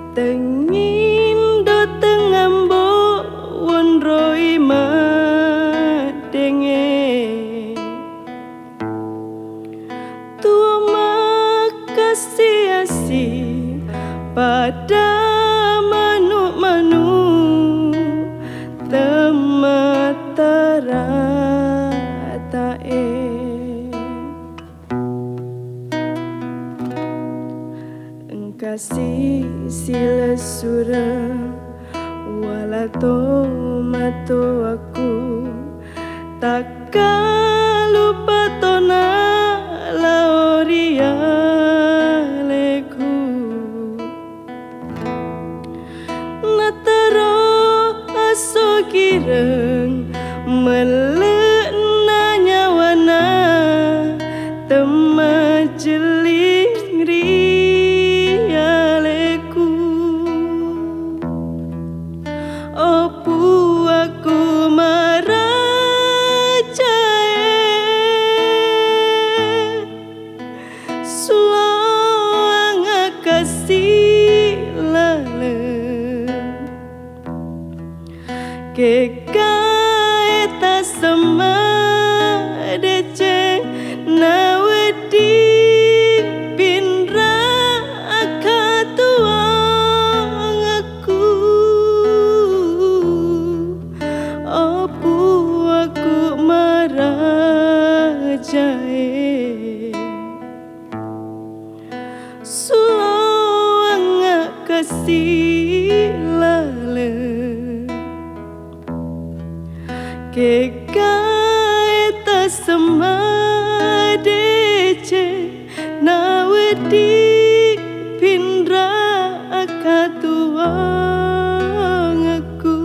Tengin do tengambok wonroi madenge Tua makasih asih pada manuk-manuk tematera tae Engkasih sila surang walato mato aku takkan lupa tona laoria leku nataro aso kireng melek nyawana temajeling rialeku opu aku marajae suang kasih lalem kekaeta sama dece nawedi pindra akatuang aku opu aku marajae suang kasih lalem kekaeta sama dece nawedi pindra akatuang aku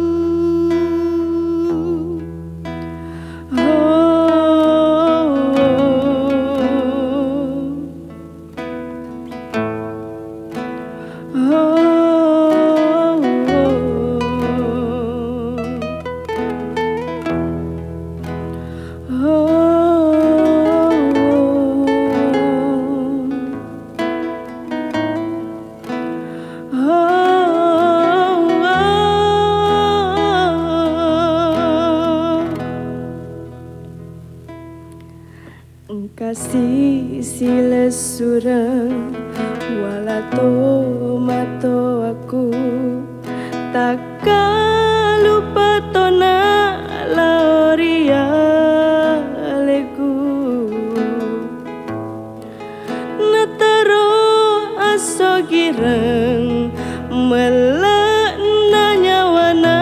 Kasih sila surang walato mato aku takkan lupa tona laoria leku nataro aso gireng melek nyawana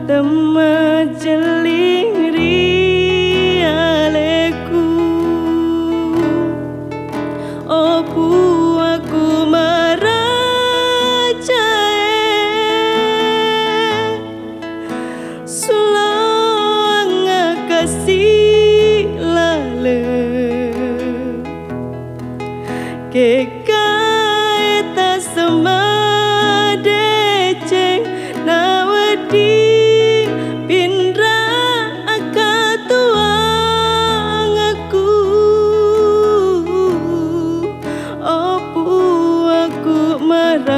temajeling rialeku opu aku marajae sulang kasih lalem kekaeta sama dece nawedi pindra akatuang aku opu aku marajae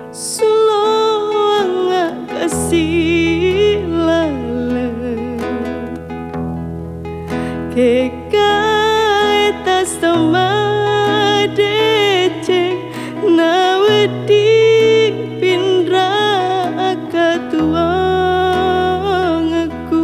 sulang kasih lalem kekaeta sama dece nawedi pindra akatuang aku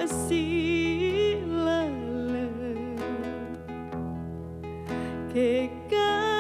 kasih lalem kekaeta